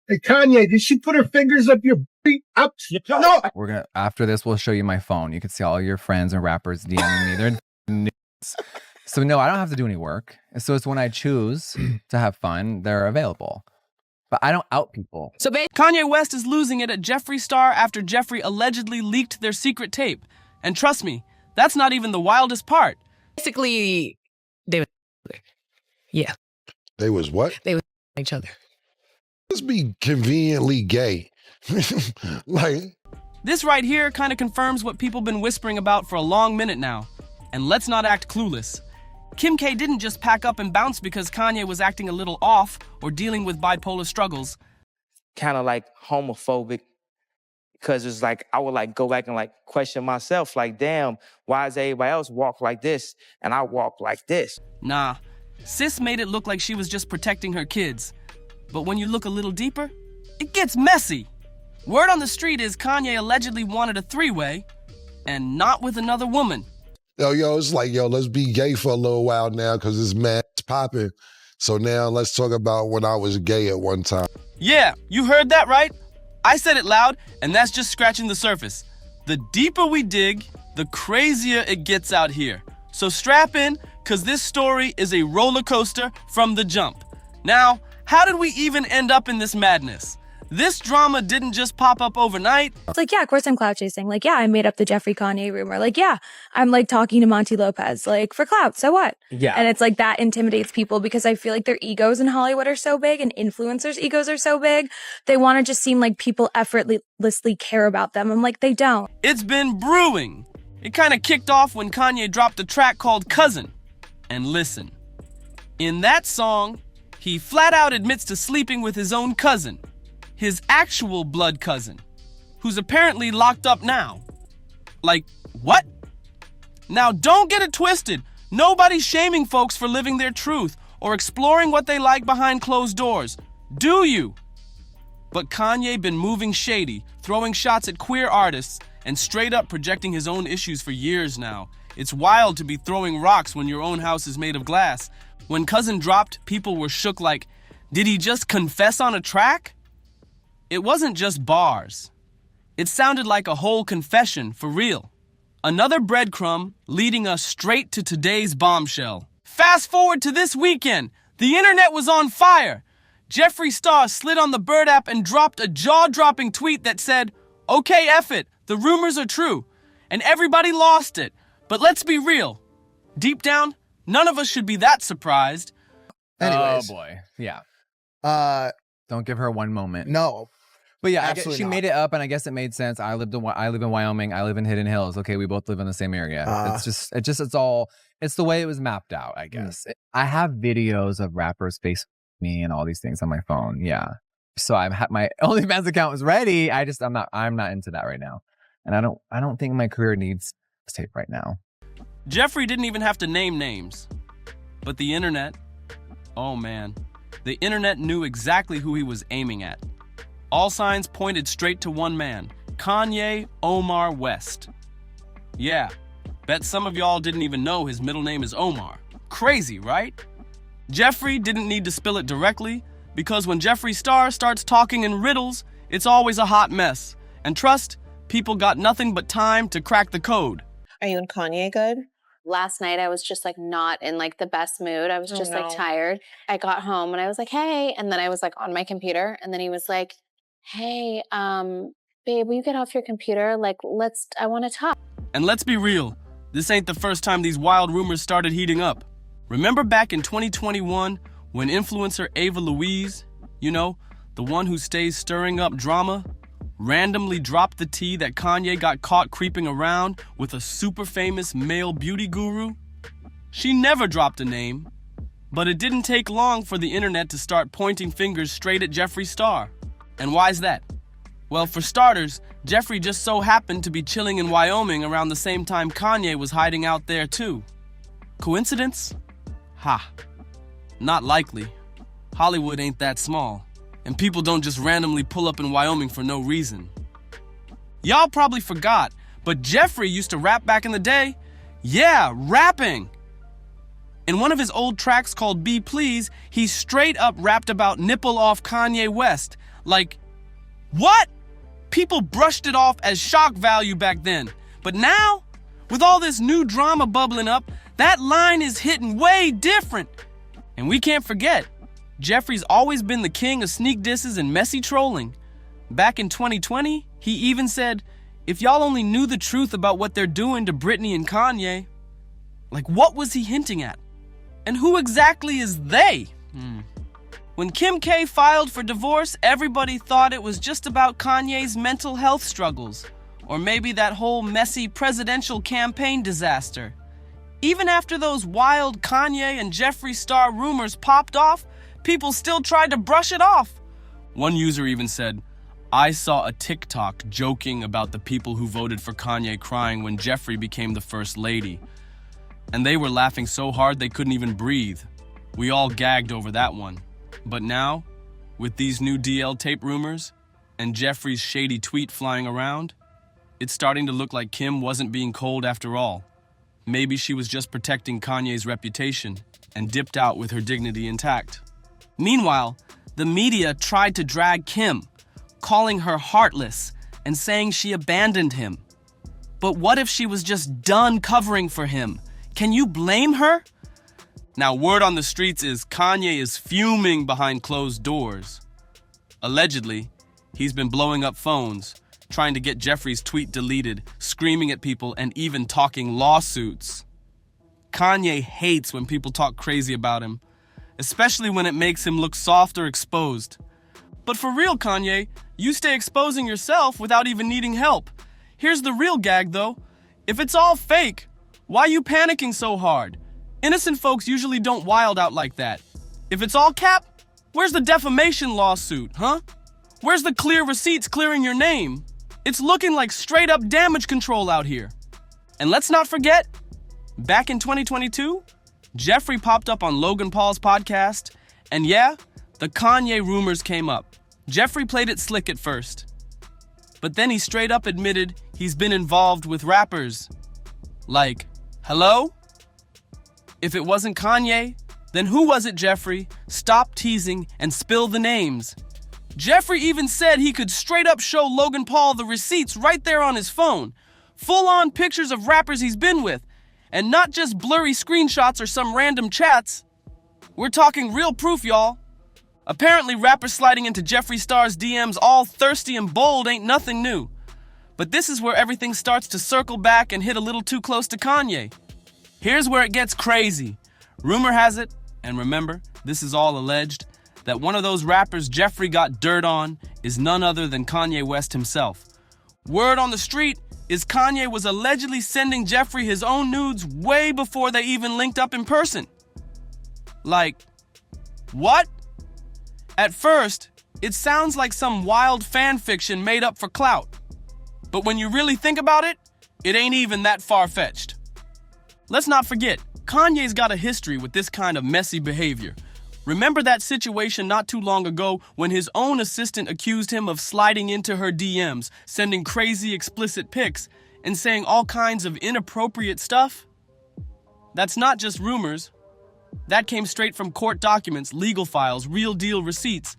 Hey, Kanye, did she put her fingers up your up? No. We're gonna after this. We'll show you my phone. You can see all your friends and rappers DMing me. They're nudes. So no, I don't have to do any work. So it's when I choose to have fun, they're available. But I don't out people. So Kanye West is losing it at Jeffree Star after Jeffree allegedly leaked their secret tape. And trust me, that's not even the wildest part. Basically, they was yeah. They was what? They was each other. Let's be conveniently gay. Like, this right here kind of confirms what people been whispering about for a long minute now. And let's not act clueless. Kim K didn't just pack up and bounce because Kanye was acting a little off or dealing with bipolar struggles. Kind of like homophobic, because it's like I would like go back and like question myself, like, damn, why does everybody else walk like this and I walk like this? Nah, sis made it look like she was just protecting her kids. But when you look a little deeper, it gets messy. Word on the street is Kanye allegedly wanted a three-way, and not with another woman. yo, it's like, yo, let's be gay for a little while now because it's mad popping. So now let's talk about when I was gay at one time. Yeah, you heard that right? I said it loud, and that's just scratching the surface. The deeper we dig, the crazier it gets out here. So strap in, because this story is a roller coaster from the jump. Now, how did we even end up in this madness? This drama didn't just pop up overnight. It's like, yeah, of course I'm clout chasing. Like, yeah, I made up the Jeffree Kanye rumor. Like, yeah, I'm like talking to Monty Lopez, like for clout. So what? Yeah. And it's like that intimidates people because I feel like their egos in Hollywood are so big and influencers' egos are so big. They want to just seem like people effortlessly care about them. I'm like, they don't. It's been brewing. It kind of kicked off when Kanye dropped a track called Cousin. And listen, in that song, he flat out admits to sleeping with his own cousin. His actual blood cousin, who's apparently locked up now. Like, what? Now, don't get it twisted. Nobody's shaming folks for living their truth or exploring what they like behind closed doors. Do you? But Kanye been moving shady, throwing shots at queer artists, and straight up projecting his own issues for years now. It's wild to be throwing rocks when your own house is made of glass. When Cousin dropped, people were shook like, did he just confess on a track? It wasn't just bars. It sounded like a whole confession, for real. Another breadcrumb leading us straight to today's bombshell. Fast forward to this weekend. The internet was on fire. Jeffree Star slid on the Bird app and dropped a jaw-dropping tweet that said, okay, F it, the rumors are true. And everybody lost it. But let's be real. Deep down, none of us should be that surprised. Anyways. Oh boy. Yeah. Don't give her one moment. No. But yeah, I guess she made it up, and I guess it made sense. I live in Wyoming. I live in Hidden Hills. Okay, we both live in the same area. It's the way it was mapped out, I guess. I have videos of rappers face me and all these things on my phone. Yeah. So my OnlyFans account is ready. I'm not into that right now. And I don't think my career needs this tape right now. Jeffree didn't even have to name names. But the internet, oh man, the internet knew exactly who he was aiming at. All signs pointed straight to one man, Kanye Omar West. Yeah, bet some of y'all didn't even know his middle name is Omar. Crazy, right? Jeffree didn't need to spill it directly, because when Jeffree Star starts talking in riddles, it's always a hot mess. And trust, people got nothing but time to crack the code. Are you and Kanye good? Last night I was just like not in like the best mood. I was just like tired. I got home and I was like, hey. And then I was like on my computer and then he was like, hey, babe, will you get off your computer? Like, I want to talk. And let's be real. This ain't the first time these wild rumors started heating up. Remember back in 2021 when influencer Ava Louise, you know, the one who stays stirring up drama, randomly dropped the tea that Kanye got caught creeping around with a super famous male beauty guru? She never dropped a name, but it didn't take long for the internet to start pointing fingers straight at Jeffree Star. And why's that? Well, for starters, Jeffree just so happened to be chilling in Wyoming around the same time Kanye was hiding out there too. Coincidence? Ha. Not likely. Hollywood ain't that small. And people don't just randomly pull up in Wyoming for no reason. Y'all probably forgot, but Jeffree used to rap back in the day. Yeah, rapping! In one of his old tracks called Be Please, he straight up rapped about nipple off Kanye West, Like, what? People brushed it off as shock value back then. But now, with all this new drama bubbling up, that line is hitting way different. And we can't forget, Jeffree's always been the king of sneak disses and messy trolling. Back in 2020, he even said, if y'all only knew the truth about what they're doing to Britney and Kanye. Like, what was he hinting at? And who exactly is they? When Kim K filed for divorce, everybody thought it was just about Kanye's mental health struggles, or maybe that whole messy presidential campaign disaster. Even after those wild Kanye and Jeffree Star rumors popped off, people still tried to brush it off. One user even said, I saw a TikTok joking about the people who voted for Kanye crying when Jeffree became the first lady. And they were laughing so hard they couldn't even breathe. We all gagged over that one. But now, with these new DL tape rumors and Jeffree's shady tweet flying around, it's starting to look like Kim wasn't being cold after all. Maybe she was just protecting Kanye's reputation and dipped out with her dignity intact. Meanwhile, the media tried to drag Kim, calling her heartless and saying she abandoned him. But what if she was just done covering for him? Can you blame her? Now, word on the streets is Kanye is fuming behind closed doors. Allegedly, he's been blowing up phones, trying to get Jeffree's tweet deleted, screaming at people, and even talking lawsuits. Kanye hates when people talk crazy about him, especially when it makes him look soft or exposed. But for real, Kanye, you stay exposing yourself without even needing help. Here's the real gag, though. If it's all fake, why are you panicking so hard? Innocent folks usually don't wild out like that. If it's all cap, where's the defamation lawsuit, huh? Where's the clear receipts clearing your name? It's looking like straight up damage control out here. And let's not forget, back in 2022, Jeffree popped up on Logan Paul's podcast, and yeah, the Kanye rumors came up. Jeffree played it slick at first, but then he straight up admitted he's been involved with rappers. Like, hello? If it wasn't Kanye, then who was it, Jeffree? Stop teasing and spill the names. Jeffree even said he could straight up show Logan Paul the receipts right there on his phone. Full-on pictures of rappers he's been with, and not just blurry screenshots or some random chats. We're talking real proof, y'all. Apparently, rappers sliding into Jeffree Star's DMs all thirsty and bold ain't nothing new. But this is where everything starts to circle back and hit a little too close to Kanye. Here's where it gets crazy. Rumor has it, and remember, this is all alleged, that one of those rappers Jeffree got dirt on is none other than Kanye West himself. Word on the street is Kanye was allegedly sending Jeffree his own nudes way before they even linked up in person. Like, what? At first, it sounds like some wild fan fiction made up for clout. But when you really think about it, it ain't even that far-fetched. Let's not forget, Kanye's got a history with this kind of messy behavior. Remember that situation not too long ago when his own assistant accused him of sliding into her DMs, sending crazy explicit pics, and saying all kinds of inappropriate stuff? That's not just rumors. That came straight from court documents, legal files, real deal receipts.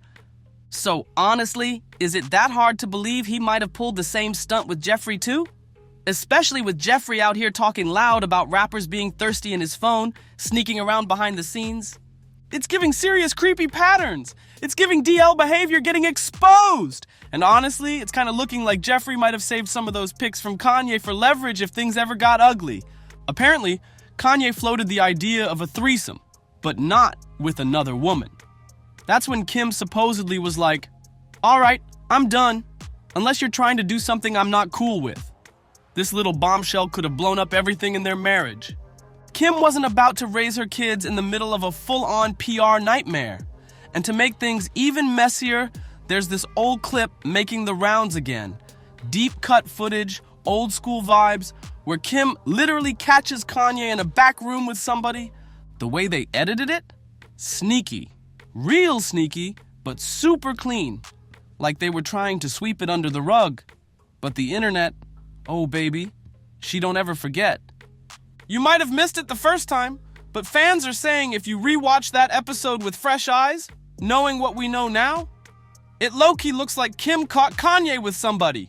So honestly, is it that hard to believe he might have pulled the same stunt with Jeffree too? Especially with Jeffree out here talking loud about rappers being thirsty in his phone, sneaking around behind the scenes. It's giving serious creepy patterns. It's giving DL behavior getting exposed. And honestly, it's kind of looking like Jeffree might have saved some of those pics from Kanye for leverage if things ever got ugly. Apparently, Kanye floated the idea of a threesome, but not with another woman. That's when Kim supposedly was like, all right, I'm done, unless you're trying to do something I'm not cool with. This little bombshell could have blown up everything in their marriage. Kim wasn't about to raise her kids in the middle of a full-on PR nightmare. And to make things even messier, there's this old clip making the rounds again. Deep-cut footage, old-school vibes, where Kim literally catches Kanye in a back room with somebody. The way they edited it? Sneaky. Real sneaky, but super clean. Like they were trying to sweep it under the rug. But the internet, oh baby, she don't ever forget. You might have missed it the first time, but fans are saying if you rewatch that episode with fresh eyes, knowing what we know now, It low-key looks like Kim caught Kanye with somebody.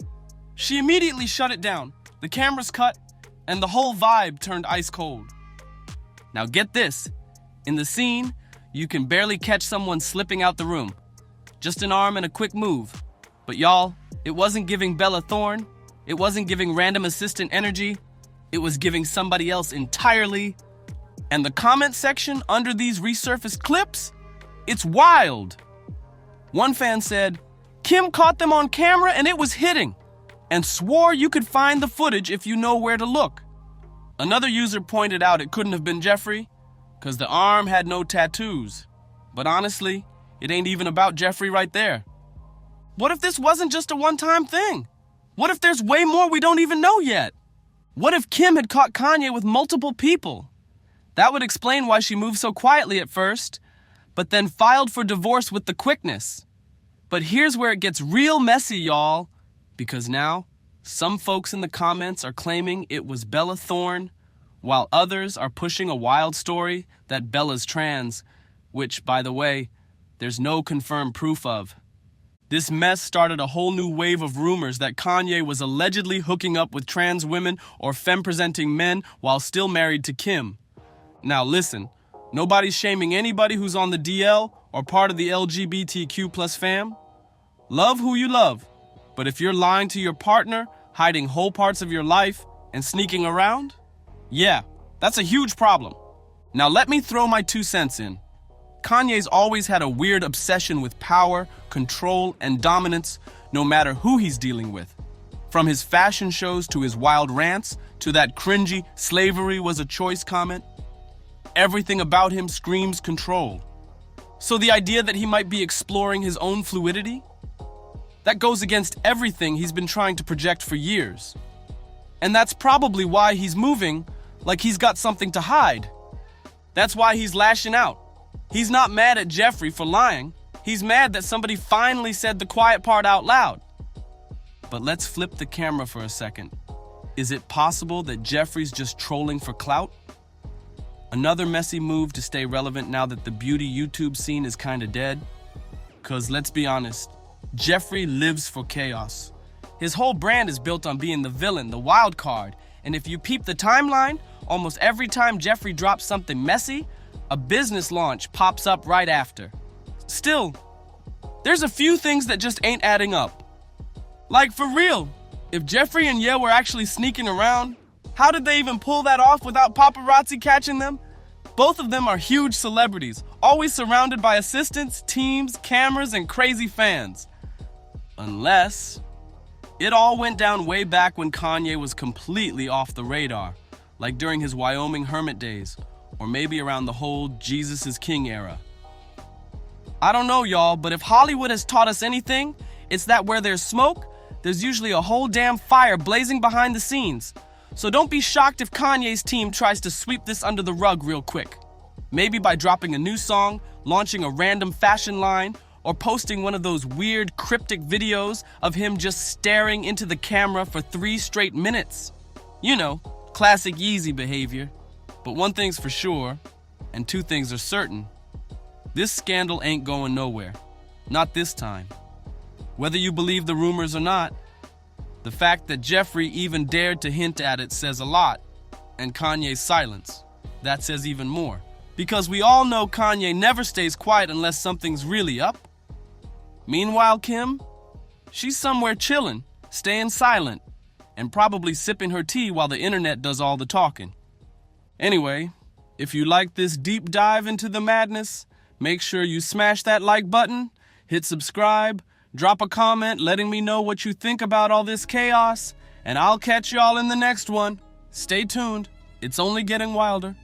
She immediately shut it down. The cameras cut, and the whole vibe turned ice cold. Now get this. In the scene, you can barely catch someone slipping out the room. Just an arm and a quick move. But y'all, it wasn't giving Bella Thorne. It wasn't giving random assistant energy. It was giving somebody else entirely. And the comment section under these resurfaced clips, it's wild. One fan said, Kim caught them on camera and it was hitting, and swore you could find the footage if you know where to look. Another user pointed out it couldn't have been Jeffree, because the arm had no tattoos. But honestly, it ain't even about Jeffree right there. What if this wasn't just a one-time thing? What if there's way more we don't even know yet? What if Kim had caught Kanye with multiple people? That would explain why she moved so quietly at first, but then filed for divorce with the quickness. But here's where it gets real messy, y'all, because now some folks in the comments are claiming it was Bella Thorne, while others are pushing a wild story that Bella's trans, which, by the way, there's no confirmed proof of. This mess started a whole new wave of rumors that Kanye was allegedly hooking up with trans women or femme-presenting men while still married to Kim. Now listen, nobody's shaming anybody who's on the DL or part of the LGBTQ plus fam. Love who you love, but if you're lying to your partner, hiding whole parts of your life, and sneaking around, yeah, that's a huge problem. Now let me throw my 2 cents in. Kanye's always had a weird obsession with power, control, and dominance, no matter who he's dealing with. From his fashion shows to his wild rants, to that cringy "slavery was a choice" comment, everything about him screams control. So the idea that he might be exploring his own fluidity? That goes against everything he's been trying to project for years. And that's probably why he's moving like he's got something to hide. That's why he's lashing out. He's not mad at Jeffree for lying. He's mad that somebody finally said the quiet part out loud. But let's flip the camera for a second. Is it possible that Jeffree's just trolling for clout? Another messy move to stay relevant now that the beauty YouTube scene is kinda dead? Cause let's be honest, Jeffree lives for chaos. His whole brand is built on being the villain, the wild card, and if you peep the timeline, almost every time Jeffree drops something messy, a business launch pops up right after. Still, there's a few things that just ain't adding up. Like for real, if Jeffree and Ye were actually sneaking around, how did they even pull that off without paparazzi catching them? Both of them are huge celebrities, always surrounded by assistants, teams, cameras, and crazy fans. Unless it all went down way back when Kanye was completely off the radar, like during his Wyoming hermit days, or maybe around the whole Jesus is King era. I don't know, y'all, but if Hollywood has taught us anything, it's that where there's smoke, there's usually a whole damn fire blazing behind the scenes. So don't be shocked if Kanye's team tries to sweep this under the rug real quick. Maybe by dropping a new song, launching a random fashion line, or posting one of those weird cryptic videos of him just staring into the camera for 3 straight minutes. You know, classic Yeezy behavior. But one thing's for sure, and 2 things are certain. This scandal ain't going nowhere. Not this time. Whether you believe the rumors or not, the fact that Jeffree even dared to hint at it says a lot, and Kanye's silence, that says even more. Because we all know Kanye never stays quiet unless something's really up. Meanwhile, Kim, she's somewhere chilling, staying silent, and probably sipping her tea while the internet does all the talking. Anyway, if you like this deep dive into the madness, make sure you smash that like button, hit subscribe, drop a comment letting me know what you think about all this chaos, and I'll catch y'all in the next one. Stay tuned, it's only getting wilder.